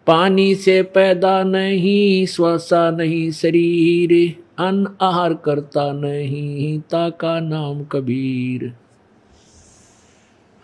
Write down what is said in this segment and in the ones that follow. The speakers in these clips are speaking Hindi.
पानी से पैदा नहीं, स्वसा नहीं शरीर, अन्न आहार करता नहीं, ताका नाम कबीर।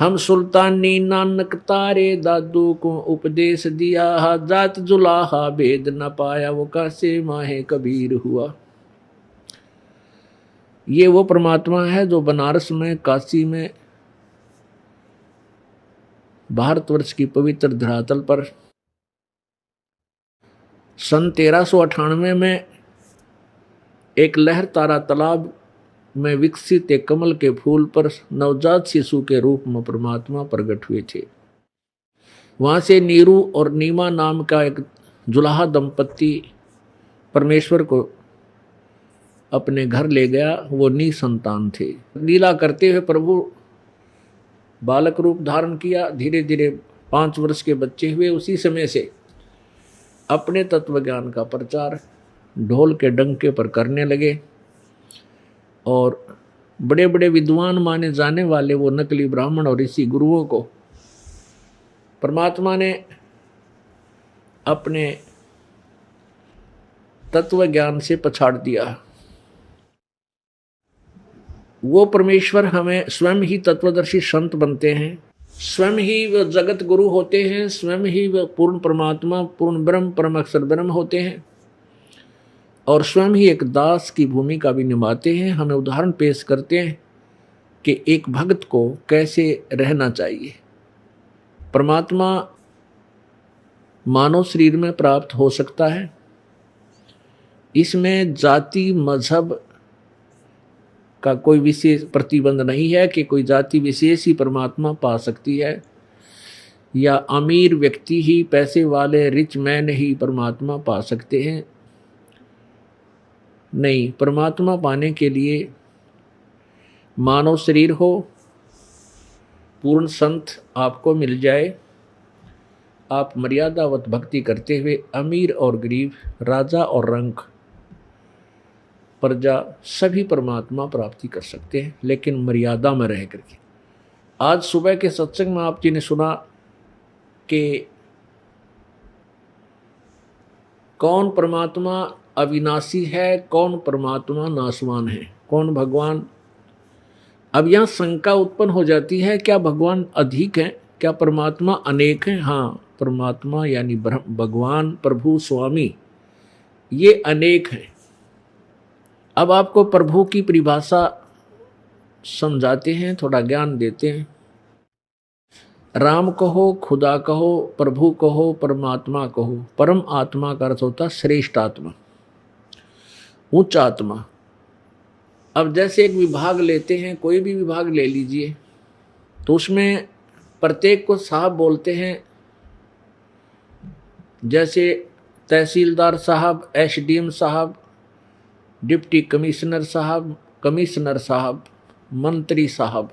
हम सुल्तानी नानक तारे, दादू को उपदेश दिया, जात जुलाहा भेद न पाया, वो कैसे माहे कबीर हुआ। ये वो परमात्मा है जो बनारस में, काशी में, भारतवर्ष की पवित्र धरातल पर सन 1398 में एक लहर तारा तालाब में विकसित एक कमल के फूल पर नवजात शिशु के रूप में परमात्मा प्रकट हुए थे। वहां से नीरू और नीमा नाम का एक जुलाहा दंपत्ति परमेश्वर को अपने घर ले गया। वो निसंतान थे। लीला करते हुए प्रभु बालक रूप धारण किया। धीरे धीरे 5 वर्ष के बच्चे हुए। उसी समय से अपने तत्व ज्ञान का प्रचार ढोल के डंके पर करने लगे और बड़े बड़े विद्वान माने जाने वाले वो नकली ब्राह्मण और ऋषि गुरुओं को परमात्मा ने अपने तत्व ज्ञान से पछाड़ दिया। वो परमेश्वर हमें स्वयं ही तत्वदर्शी संत बनते हैं, स्वयं ही वह जगत गुरु होते हैं, स्वयं ही वह पूर्ण परमात्मा, पूर्ण ब्रह्म, परम अक्षर ब्रह्म होते हैं और स्वयं ही एक दास की भूमिका भी निभाते हैं। हमें उदाहरण पेश करते हैं कि एक भक्त को कैसे रहना चाहिए। परमात्मा मानव शरीर में प्राप्त हो सकता है। इसमें जाति मजहब का कोई विशेष प्रतिबंध नहीं है कि कोई जाति विशेष ही परमात्मा पा सकती है या अमीर व्यक्ति ही, पैसे वाले रिच मैन ही परमात्मा पा सकते हैं। नहीं, परमात्मा पाने के लिए मानव शरीर हो, पूर्ण संत आपको मिल जाए, आप मर्यादावत भक्ति करते हुए अमीर और गरीब, राजा और रंक, प्रजा सभी परमात्मा प्राप्ति कर सकते हैं, लेकिन मर्यादा में रह करके। आज सुबह के सत्संग में आप जी ने सुना कि कौन परमात्मा अविनाशी है, कौन परमात्मा नाशवान है, कौन भगवान। अब यहाँ शंका उत्पन्न हो जाती है, क्या भगवान अधिक हैं, क्या परमात्मा अनेक हैं? हाँ, परमात्मा यानी भगवान, प्रभु, स्वामी, ये अनेक हैं। अब आपको प्रभु की परिभाषा समझाते हैं, थोड़ा ज्ञान देते हैं। राम कहो, खुदा कहो, प्रभु कहो, परमात्मा कहो। परम आत्मा का अर्थ होता श्रेष्ठ आत्मा, उच्च आत्मा। अब जैसे एक विभाग लेते हैं, कोई भी विभाग ले लीजिए, तो उसमें प्रत्येक को साहब बोलते हैं। जैसे तहसीलदार साहब, एसडीएम साहब, डिप्टी कमिश्नर साहब, कमिश्नर साहब, मंत्री साहब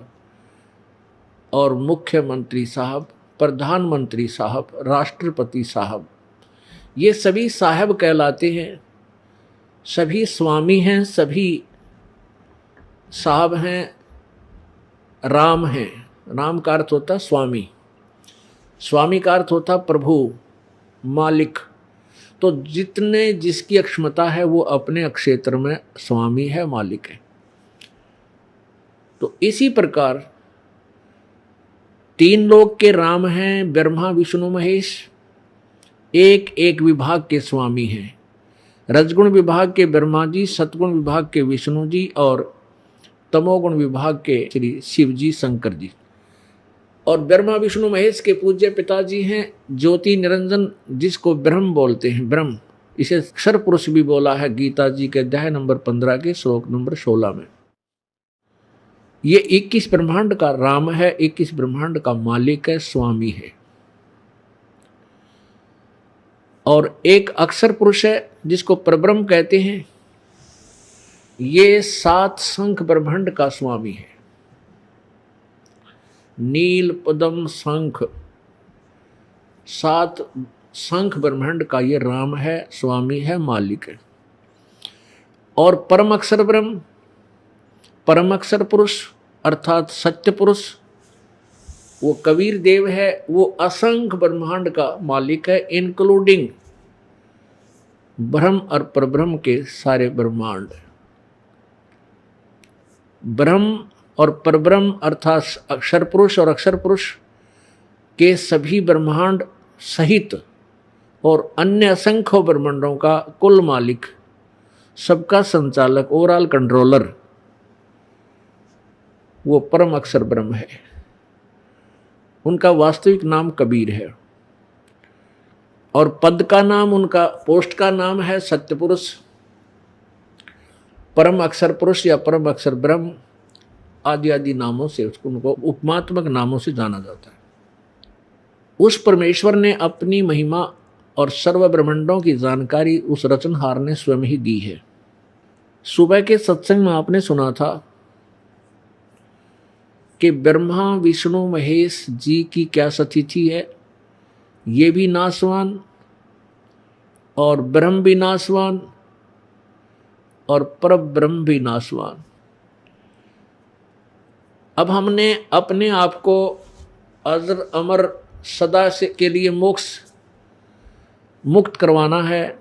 और मुख्यमंत्री साहब, प्रधानमंत्री साहब, राष्ट्रपति साहब, ये सभी साहब कहलाते हैं। सभी स्वामी हैं, सभी साहब हैं, राम हैं। राम का अर्थ होता स्वामी, स्वामी का अर्थ होता प्रभु, मालिक। तो जितने जिसकी क्षमता है वो अपने क्षेत्र में स्वामी है, मालिक है। तो इसी प्रकार 3 लोक के राम हैं, ब्रह्मा विष्णु महेश, एक एक विभाग के स्वामी हैं। रजगुण विभाग के ब्रह्मा जी, सतगुण विभाग के विष्णु जी और तमोगुण विभाग के श्री शिव जी, शंकर जी। और ब्रह्मा विष्णु महेश के पूज्य पिताजी हैं ज्योति निरंजन, जिसको ब्रह्म बोलते हैं। ब्रह्म, इसे अक्षर पुरुष भी बोला है गीता जी के अध्याय नंबर 15 के श्लोक नंबर 16 में। ये 21 ब्रह्मांड का राम है, 21 ब्रह्मांड का मालिक है, स्वामी है। और एक अक्षर पुरुष है जिसको परब्रह्म कहते हैं। ये 7 शंख ब्रह्मांड का स्वामी है। नील पद्म शंख, 7 शंख ब्रह्मांड का ये राम है, स्वामी है, मालिक है। और परम अक्षर ब्रह्म, परम अक्षर पुरुष अर्थात सत्य पुरुष, वो कबीर देव है, वो असंख्य ब्रह्मांड का मालिक है, इंक्लूडिंग ब्रह्म और परब्रह्म के सारे ब्रह्मांड। ब्रह्म और परब्रह्म अर्थात अक्षर पुरुष और अक्षर पुरुष के सभी ब्रह्मांड सहित और अन्य असंख्य ब्रह्मांडों का कुल मालिक, सबका संचालक, ओवरऑल कंट्रोलर, वो परम अक्षर ब्रह्म है। उनका वास्तविक नाम कबीर है और पद का नाम, उनका पोस्ट का नाम है सत्यपुरुष, परम अक्षर पुरुष या परम अक्षर ब्रह्म आदि आदि नामों से उनको उपमात्मक नामों से जाना जाता है। उस परमेश्वर ने अपनी महिमा और सर्व ब्रह्मांडों की जानकारी उस रचनहार ने स्वयं ही दी है। सुबह के सत्संग में आपने सुना था कि ब्रह्मा विष्णु महेश जी की क्या स्थिति है, ये भी नाशवान और ब्रह्म भी नाशवान और परब्रह्म भी नाशवान। अब हमने अपने आप को अजर अमर सदा से के लिए मोक्ष मुक्त करवाना है,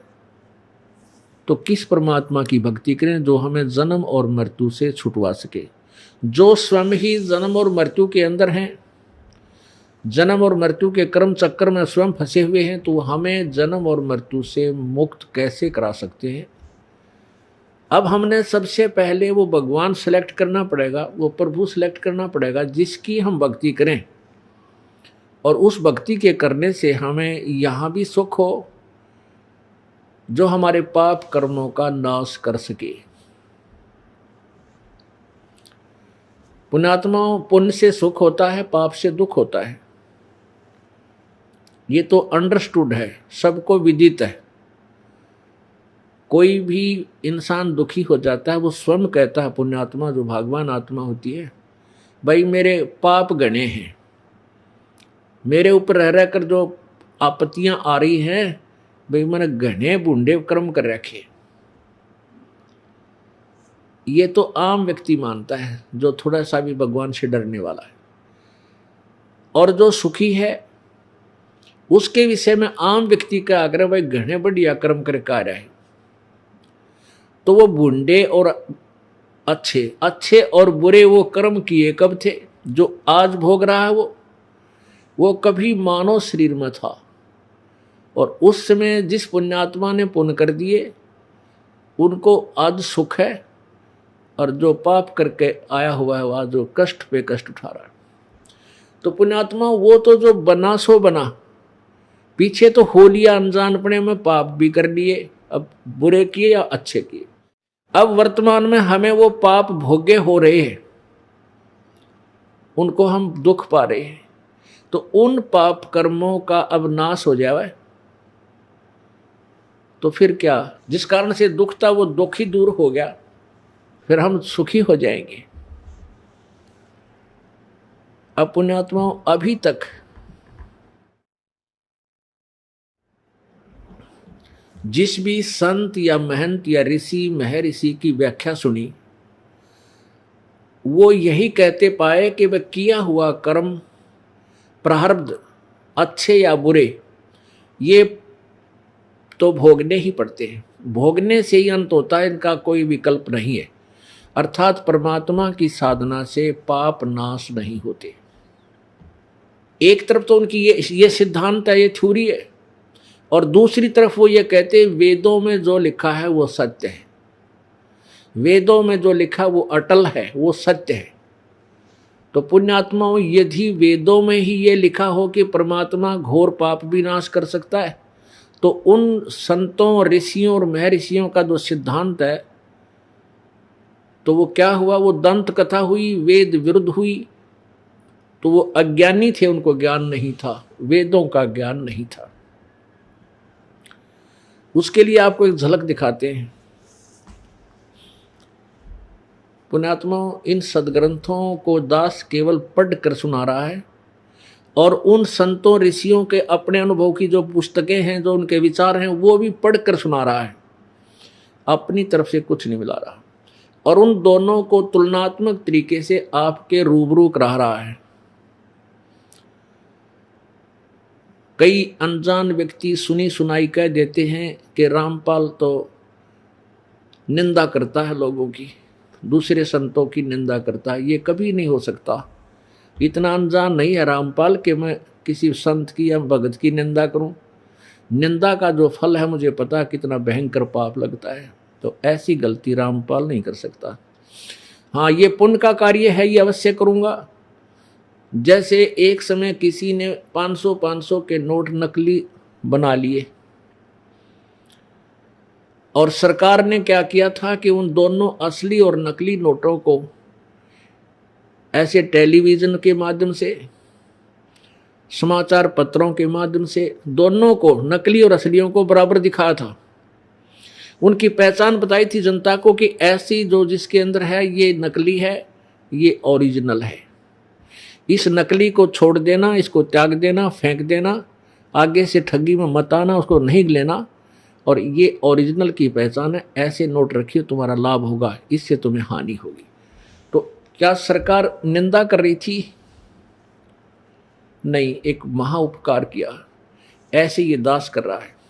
तो किस परमात्मा की भक्ति करें जो हमें जन्म और मृत्यु से छुटवा सके, जो स्वयं ही जन्म और मृत्यु के अंदर हैं, जन्म और मृत्यु के कर्म चक्कर में स्वयं फंसे हुए हैं, तो हमें जन्म और मृत्यु से मुक्त कैसे करा सकते हैं। अब हमने सबसे पहले वो भगवान सेलेक्ट करना पड़ेगा, वो प्रभु सेलेक्ट करना पड़ेगा जिसकी हम भक्ति करें, और उस भक्ति के करने से हमें यहाँ भी सुख हो जो हमारे पाप कर्मों का नाश कर सके। पुण्यात्माओं, पुण्य से सुख होता है, पाप से दुख होता है, ये तो अंडरस्टूड है, सबको विदित है। कोई भी इंसान दुखी हो जाता है, वो स्वयं कहता है, पुण्यात्मा जो भगवान आत्मा होती है, भाई मेरे पाप गणे हैं, मेरे ऊपर रह रहकर जो आपत्तियां आ रही हैं, भाई मैंने घने बूढ़े कर्म कर रखे। ये तो आम व्यक्ति मानता है जो थोड़ा सा भी भगवान से डरने वाला है। और जो सुखी है उसके विषय में आम व्यक्ति का आग्रह, भाई घने बढ़िया कर्म कर कार्य है। तो वो बूढ़े और अच्छे और बुरे वो कर्म किए कब थे, जो आज भोग रहा है वो कभी मानव शरीर में था, और उस समय जिस पुण्यात्मा ने पुण्य कर दिए उनको आज सुख है, और जो पाप करके आया हुआ है वह जो कष्ट पे कष्ट उठा रहा है। तो पुण्यात्मा वो तो जो बना सो बना, पीछे तो हो लिया अनजानपने में, पाप भी कर लिए, अब बुरे किए या अच्छे किए, अब वर्तमान में हमें वो पाप भोगे हो रहे हैं, उनको हम दुख पा रहे हैं। तो उन पाप कर्मों का अब नाश हो जाए तो फिर क्या, जिस कारण से दुख था वो दुख ही दूर हो गया, फिर हम सुखी हो जाएंगे। अब पुण्यात्माओं, अभी तक जिस भी संत या महंत या ऋषि महर्षि की व्याख्या सुनी, वो यही कहते पाए कि वह किया हुआ कर्म प्रारब्ध अच्छे या बुरे ये तो भोगने ही पड़ते हैं, भोगने से ही अंत होता है, इनका कोई विकल्प नहीं है। अर्थात परमात्मा की साधना से पाप नाश नहीं होते। एक तरफ तो उनकी ये सिद्धांत है, ये थ्योरी है, और दूसरी तरफ वो ये कहते हैं वेदों में जो लिखा है वो सत्य है, वेदों में जो लिखा वो अटल है, वो सत्य है। तो पुण्यात्माओं, यदि वेदों में ही ये लिखा हो कि परमात्मा घोर पाप भी नाश कर सकता है, तो उन संतों ऋषियों और महर्षियों का जो सिद्धांत है, तो वो क्या हुआ, वो दंत कथा हुई, वेद विरुद्ध हुई। तो वो अज्ञानी थे, उनको ज्ञान नहीं था, वेदों का ज्ञान नहीं था। उसके लिए आपको एक झलक दिखाते हैं। पुण्यात्माओं, इन सदग्रंथों को दास केवल पढ़ कर सुना रहा है, और उन संतों ऋषियों के अपने अनुभव की जो पुस्तकें हैं, जो उनके विचार हैं, वो भी पढ़ कर सुना रहा है, अपनी तरफ से कुछ नहीं मिला रहा, और उन दोनों को तुलनात्मक तरीके से आपके रूबरू करा रहा है। कई अनजान व्यक्ति सुनी सुनाई कह देते हैं कि रामपाल तो निंदा करता है लोगों की, दूसरे संतों की निंदा करता है। ये कभी नहीं हो सकता। इतना अनजान नहीं है रामपाल कि मैं किसी संत की या भगत की निंदा करूं। निंदा का जो फल है मुझे पता है कितना भयंकर पाप लगता है, तो ऐसी गलती रामपाल नहीं कर सकता। हाँ, ये पुण्य का कार्य है, ये अवश्य करूंगा। जैसे एक समय किसी ने 500 के नोट नकली बना लिए और सरकार ने क्या किया था कि उन दोनों असली और नकली नोटों को ऐसे टेलीविजन के माध्यम से, समाचार पत्रों के माध्यम से दोनों को, नकली और असलियों को बराबर दिखाया था। उनकी पहचान बताई थी जनता को कि ऐसी जो जिसके अंदर है ये नकली है, ये ओरिजिनल है। इस नकली को छोड़ देना, इसको त्याग देना, फेंक देना, आगे से ठगी में मत आना, उसको नहीं लेना, और ये ओरिजिनल की पहचान है, ऐसे नोट रखिए, तुम्हारा लाभ होगा, इससे तुम्हें हानि होगी। तो क्या सरकार निंदा कर रही थी? नहीं, एक महा उपकार किया। ऐसे ये दास कर रहा है।